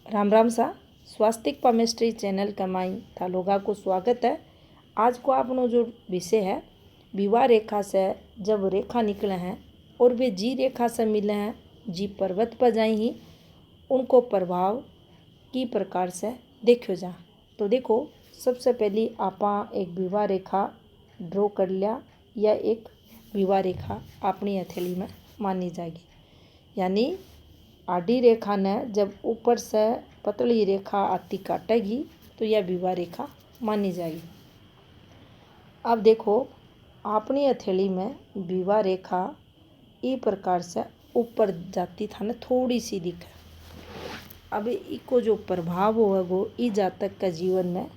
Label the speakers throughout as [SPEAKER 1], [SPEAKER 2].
[SPEAKER 1] राम राम सा स्वास्तिक palmistry channel कमाई था लोगा को स्वागत है। आज को आपनो जो विषय है विवाह रेखा से जब रेखा निकले हैं और वे जी रेखा से मिले हैं, जी पर्वत पर जाई ही उनको प्रभाव की प्रकार से देखो जा। तो देखो सबसे पहली आपा एक विवाह रेखा ड्रॉ कर लिया या एक विवाह रेखा अपनी हथेली में मानी जाएगी। यानी आडी रेखा ने जब ऊपर से पतली रेखा आती काटेगी तो यह विवाह रेखा मानी जाएगी। अब देखो अपनी हथेली में विवाह रेखा इस प्रकार से ऊपर जाती था ना, थोड़ी सी दिखे। अब इसको जो प्रभाव होगा वो इस जातक का जीवन में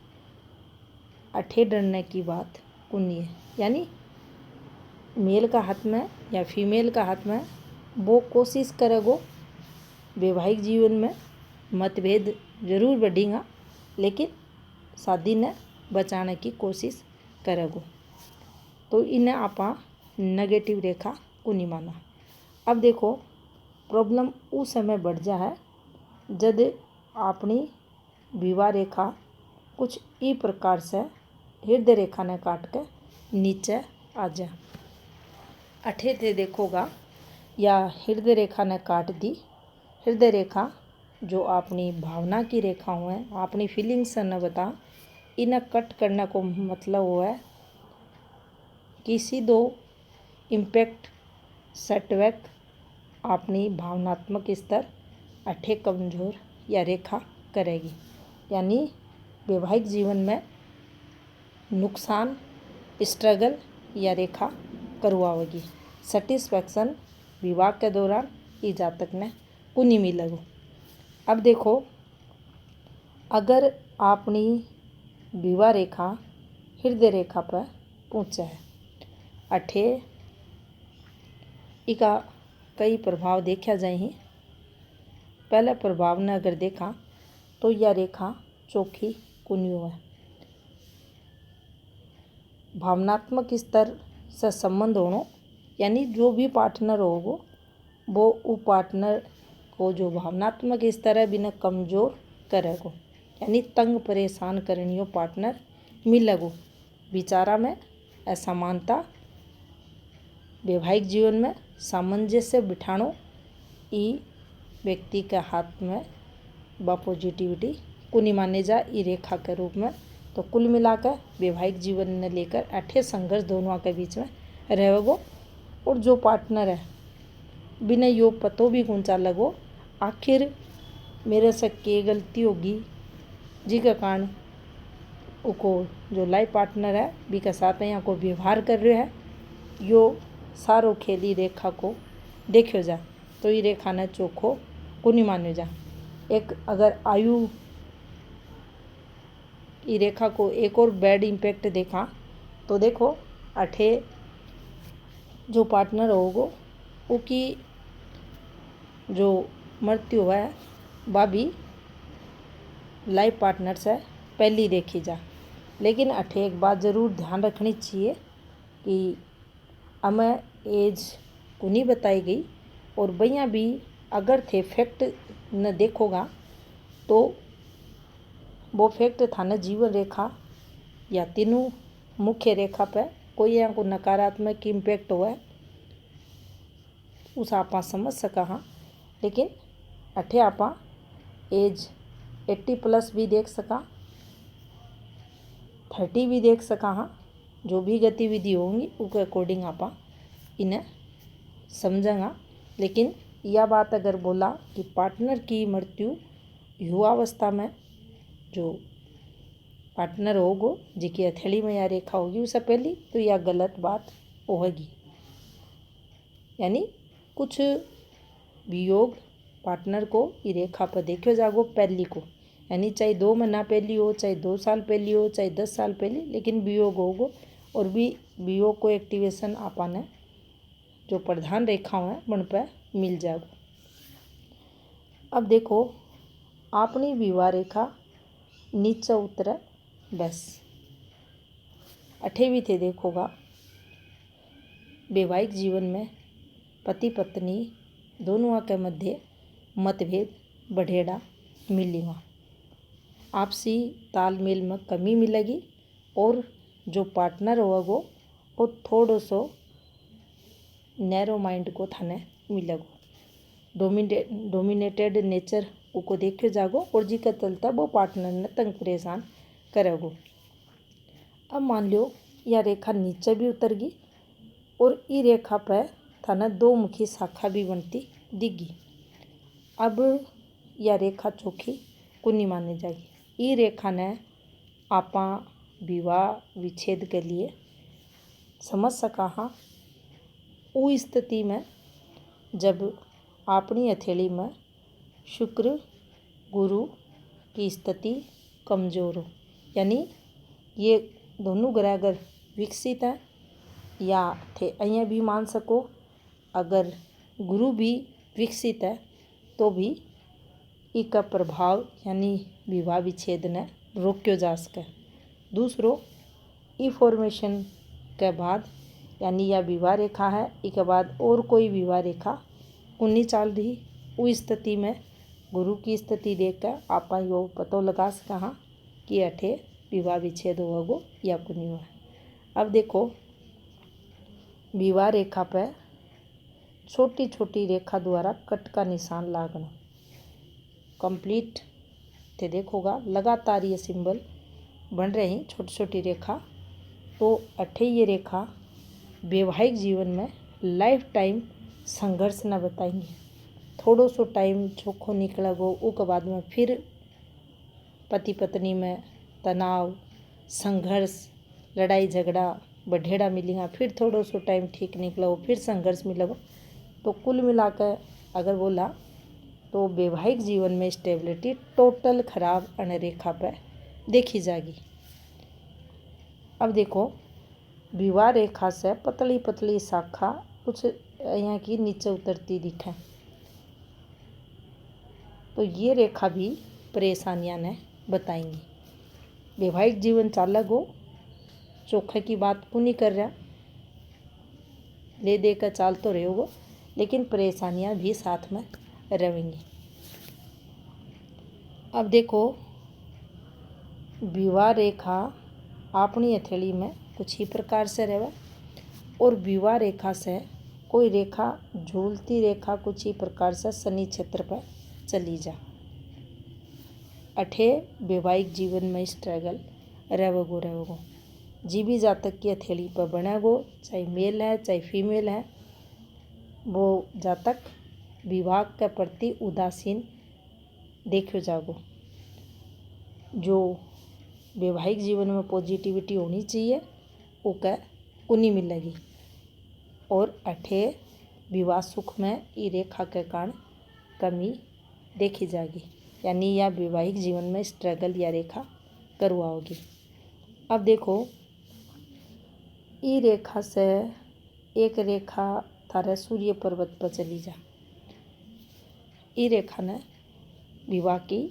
[SPEAKER 1] अठे डरने की बात कुनी है। यानी मेल का हाथ में या फीमेल का हाथ में वो कोशिश करेगो वैवाहिक जीवन में मतभेद जरूर बढ़ेगा, लेकिन शादी ने बचाने की कोशिश करेगो। तो इन्हें आपा नेगेटिव रेखा को नहीं माना। अब देखो प्रॉब्लम उस समय बढ़ जा है जब अपनी विवाह रेखा कुछ इस प्रकार से हृदय रेखा ने काट के नीचे आ जाए। अठे थे देखोगा या हृदय रेखा ने काट दी। हृदय रेखा जो अपनी भावना की रेखा है, अपनी फीलिंग्स न बता, इन्हें कट करने को मतलब वो है किसी दो इम्पैक्ट सेटबैक अपनी भावनात्मक स्तर अठे कमजोर या रेखा करेगी। यानी वैवाहिक जीवन में नुकसान स्ट्रगल या रेखा करवाएगी। सेटिस्फैक्शन विवाह के दौरान इस जातक ने कुनी मिलेगो। अब देखो अगर अपनी विवाह रेखा हृदय रेखा पर पहुँचा है, अठे इसका कई प्रभाव देखा जाए ही। पहले प्रभाव ने अगर देखा तो यह रेखा चौखी कुनी है। भावनात्मक स्तर से संबंध होनो, यानी जो भी पार्टनर होगो वो पार्टनर को जो भावनात्मक स्तर है बिना कमजोर करेगो। यानी तंग परेशान करनियो पार्टनर मिलेगो। विचारा में असमानता वैवाहिक जीवन में सामंजस्य बिठानो ई व्यक्ति के हाथ में व पॉजिटिविटी को नहीं माने जा ई रेखा के रूप में। तो कुल मिलाकर वैवाहिक जीवन ने लेकर अठे संघर्ष दोनों के बीच में रहेगो। और जो पार्टनर है बिना यो पतो भी कौन लगो आखिर मेरे से के गलती होगी जिसके कारण उको जो लाइफ पार्टनर है बी के साथ यहाँ को व्यवहार कर रहे है, यो सारो खेली रेखा को देखो जा। तो ये रेखा ने चोखो को नहीं मानो जा। एक अगर आयु ये रेखा को एक और बैड इम्पैक्ट देखा तो देखो अठे जो पार्टनर होगो उसकी जो मृत्यु है वह भी लाइफ पार्टनर से पहली देखी जा। लेकिन अठे एक बात ज़रूर ध्यान रखनी चाहिए कि हमें एज को नहीं बताई गई और भैया भी अगर थे फैक्ट न देखोगा तो वो फैक्ट था न जीवन रेखा या तीनों मुख्य रेखा पे कोई यहाँ को नकारात्मक इम्पैक्ट हुआ है उस आपा समझ सका। हाँ, लेकिन अठे आपा एज 80+ भी देख सका, 30 भी देख सका। हाँ, जो भी गतिविधि होंगी उसके अकॉर्डिंग आपा इन्हें समझेंगा। लेकिन यह बात अगर बोला कि पार्टनर की मृत्यु युवावस्था में जो पार्टनर होगो जिसकी हथेली में यह रेखा होगी उससे पहली, तो यह गलत बात होगी। यानी कुछ वियोग पार्टनर को ये रेखा पर देखो जागो पहली को। यानी चाहे 2 महीना पहली हो, चाहे 2 साल पहली हो, चाहे 10 साल पहली, लेकिन वियोग होगो और भी वियोग को एक्टिवेशन आपाने जो प्रधान रेखाओं हैं उन पर मिल जाएगो। अब देखो अपनी विवाह रेखा नीचे उतरे बस अठे भी थे देखोगा वैवाहिक जीवन में पति पत्नी दोनों के मध्य मतभेद बढ़ेड़ा मिलेगा। आपसी तालमेल में कमी मिलेगी और जो पार्टनर होगा वो थोड़ो सो नैरो माइंड को थाने मिलेगो। डोमिनेटेड नेचर को देखे जागो और जी का चलता वो पार्टनर ने तंग परेशान करेगो। अब मान लो यह रेखा नीचे भी उतर गई और ई रेखा पर थाने दो मुखी शाखा भी बनती दिखी। अब यह रेखा चोखी कुनी मानी जाएगी। ई रेखा ने आपा विवाह विच्छेद के लिए समझ सका हाँ। वो स्थिति में जब अपनी हथेली में शुक्र गुरु की स्थिति कमज़ोर हो, यानी ये दोनों ग्रह अगर विकसित हैं या थे અહીંયા भी मान सको अगर गुरु भी विकसित है तो भी इसका प्रभाव यानी विवाह विच्छेद ने रोक्यो जा सके। दूसरो ई फॉर्मेशन के बाद यानी यह विवाह रेखा है, इसके बाद और कोई विवाह रेखा कुनी चाल रही। उस स्थिति में गुरु की स्थिति देखकर आप यो पतो लगा सका हाँ कि अठे विवाह विच्छेद होगो या कुनी हुआ। अब देखो विवाह रेखा पर छोटी छोटी रेखा द्वारा कट का निशान लागना कंप्लीट थे देखोगा लगातार ये सिंबल बन रही छोटी छोटी रेखा। तो अठे ये रेखा वैवाहिक जीवन में लाइफ टाइम संघर्ष न बताएंगे। थोड़ो सो टाइम चोखो निकलेगो उसके बाद में फिर पति पत्नी में तनाव संघर्ष लड़ाई झगड़ा बढ़ेड़ा मिलेगा, फिर थोड़ो सो टाइम ठीक निकलो फिर संघर्ष मिलेगा। तो कुल मिलाकर अगर बोला तो वैवाहिक जीवन में स्टेबिलिटी टोटल खराब अण रेखा पर देखी जाएगी। अब देखो विवाह रेखा से पतली पतली शाखा कुछ यहाँ की नीचे उतरती दिखे तो ये रेखा भी परेशानियां ने बताएंगी। वैवाहिक जीवन चालक हो चोखे की बात को नहीं कर रहा, ले दे कर चाल तो रहे हो लेकिन परेशानियां भी साथ में रहेंगी। अब देखो विवाह रेखा अपनी हथेली में कुछ ही प्रकार से रहे और विवाह रेखा से कोई रेखा झूलती रेखा कुछ ही प्रकार से शनि क्षेत्र पर चली जा। अठे वैवाहिक जीवन में स्ट्रगल रहेगो। जी भी जातक की हथेली पर बनेगो चाहे मेल है चाहे फीमेल है, वो जातक विवाह के प्रति उदासीन देखो जागो। जो वैवाहिक जीवन में पॉजिटिविटी होनी चाहिए वो उन्हीं मिलेगी और अठे विवाह सुख में ई रेखा के कारण कमी देखी जाएगी, यानी यह वैवाहिक जीवन में स्ट्रगल या रेखा करवाओगी। अब देखो ई रेखा से एक रेखा थारे सूर्य पर्वत पर चली जा। ई रेखा ने विवाह की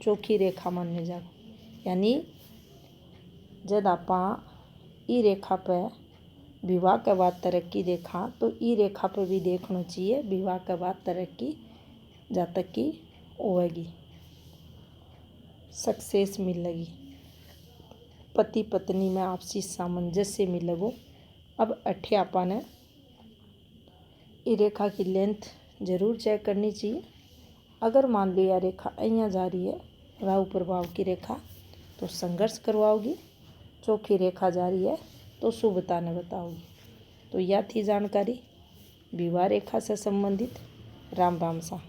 [SPEAKER 1] चौखी रेखा मानने जाओ, यानी जब आपा ई रेखा पर विवाह के बाद तरक्की देखा तो ई रेखा पर भी देखना चाहिए विवाह के बाद तरक्की जातक की होगी, सक्सेस मिलेगी, पति पत्नी में आपसी सामंजस्य मिलेगो। अब अठे आपा ने ई रेखा की लेंथ जरूर चेक करनी चाहिए। अगर मान लो यह रेखा અહીંયા जा रही है राहु प्रभाव की रेखा तो संघर्ष करवाओगी, चौखी रेखा जा रही है तो शुभता ने बताओगी। तो यह थी जानकारी विवाह रेखा से संबंधित। राम राम सा।